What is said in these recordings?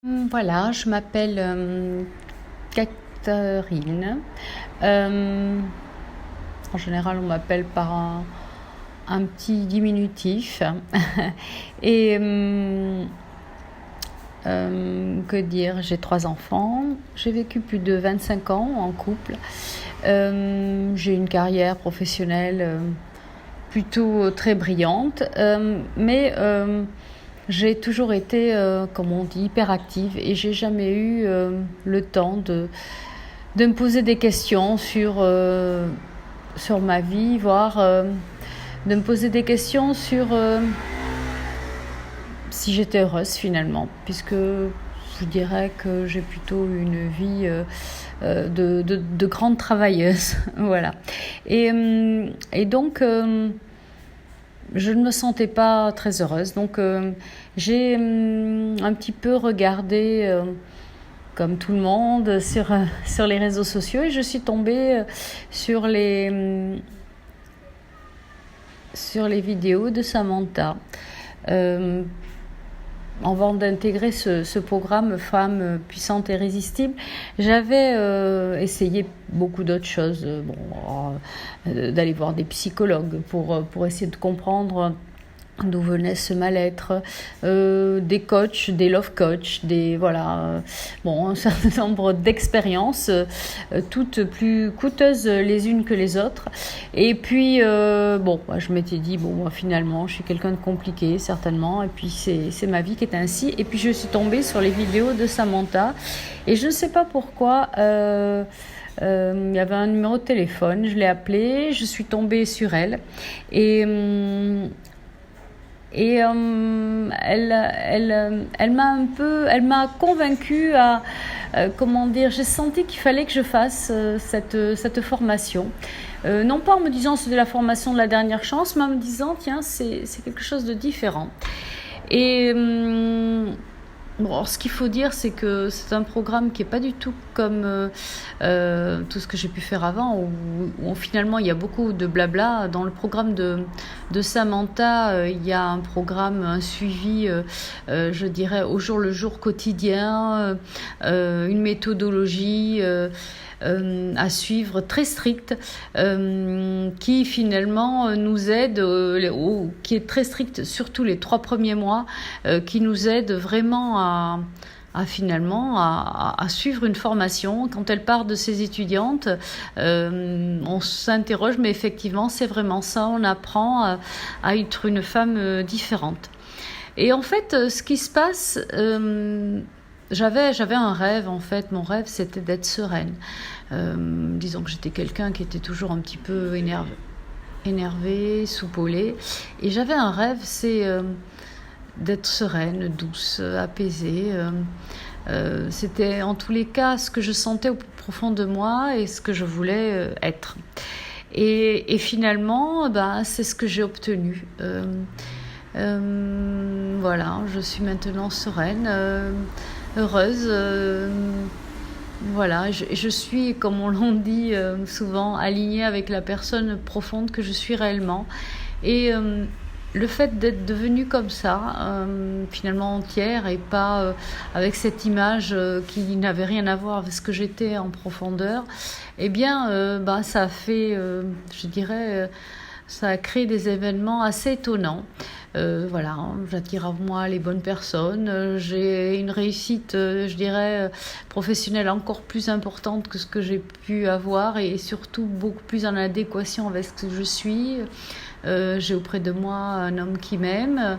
Voilà, je m'appelle Catherine. Euh, En général, on m'appelle par un petit diminutif. Et que dire, j'ai 3 enfants. J'ai vécu plus de 25 ans en couple. J'ai une carrière professionnelle plutôt très brillante. Mais j'ai toujours été, comme on dit, hyperactive et j'ai jamais eu le temps de me poser des questions sur ma vie, voire de me poser des questions sur si j'étais heureuse finalement, puisque je dirais que j'ai plutôt une vie de grande travailleuse. Voilà. Et donc, je ne me sentais pas très heureuse. Donc, j'ai un petit peu regardé, comme tout le monde, sur les réseaux sociaux et je suis tombée sur les vidéos de Samantha. Euh, Avant d'intégrer ce programme Femmes puissantes et irrésistibles, j'avais essayé beaucoup d'autres choses. D'aller voir des psychologues pour essayer de comprendre d'où venait ce mal-être, des coachs, des love coachs, un certain nombre d'expériences, toutes plus coûteuses les unes que les autres. Et puis, je m'étais dit, moi, finalement, je suis quelqu'un de compliqué, certainement, et puis c'est ma vie qui est ainsi. Et puis, je suis tombée sur les vidéos de Samantha, et je ne sais pas pourquoi... il y avait un numéro de téléphone, je l'ai appelée, je suis tombée sur elle et elle m'a convaincue à, j'ai senti qu'il fallait que je fasse cette formation. Non pas en me disant c'est de la formation de la dernière chance, mais en me disant tiens, c'est quelque chose de différent. Et ce qu'il faut dire, c'est que c'est un programme qui n'est pas du tout comme tout ce que j'ai pu faire avant, où finalement il y a beaucoup de blabla. Dans le programme de Samantha, il y a un programme, un suivi, je dirais, au jour le jour quotidien, une méthodologie à suivre très stricte, qui finalement nous aide, qui est très stricte surtout les 3 premiers mois, qui nous aide vraiment à suivre une formation. Quand elle part de ses étudiantes, on s'interroge, mais effectivement c'est vraiment ça, on apprend à être une femme différente. Et en fait, ce qui se passe, j'avais un rêve, en fait. Mon rêve, c'était d'être sereine. Disons que j'étais quelqu'un qui était toujours un petit peu énervé, soupolé. Et j'avais un rêve, c'est d'être sereine, douce, apaisée. C'était en tous les cas ce que je sentais au plus profond de moi et ce que je voulais être. Et finalement, c'est ce que j'ai obtenu. Voilà, je suis maintenant sereine, heureuse. Voilà, je suis, comme on l'en dit souvent, alignée avec la personne profonde que je suis réellement. Et le fait d'être devenue comme ça, finalement entière, et pas avec cette image qui n'avait rien à voir avec ce que j'étais en profondeur, eh bien, ça a fait, je dirais, ça a créé des événements assez étonnants. Voilà, j'attire à moi les bonnes personnes. J'ai une réussite, je dirais, professionnelle encore plus importante que ce que j'ai pu avoir et surtout beaucoup plus en adéquation avec ce que je suis. J'ai auprès de moi un homme qui m'aime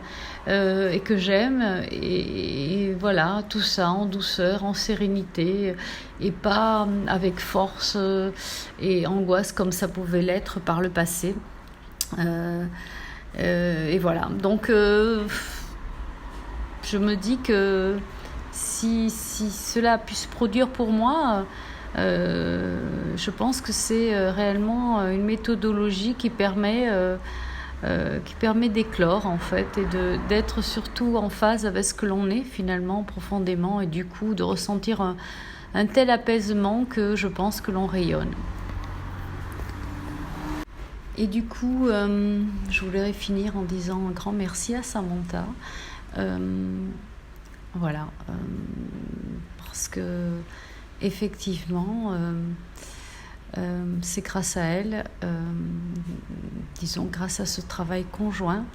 et que j'aime. Et voilà, tout ça en douceur, en sérénité et pas avec force et angoisse comme ça pouvait l'être par le passé. Et voilà, donc je me dis que si cela a pu se produire pour moi, je pense que c'est réellement une méthodologie qui permet d'éclore en fait et d'être surtout en phase avec ce que l'on est finalement profondément et du coup de ressentir un tel apaisement que je pense que l'on rayonne. Et du coup, je voudrais finir en disant un grand merci à Samantha. Voilà, parce que effectivement, c'est grâce à elle, disons grâce à ce travail conjoint,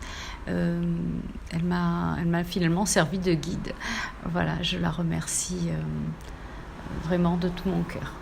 elle m'a finalement servi de guide. Voilà, je la remercie vraiment de tout mon cœur.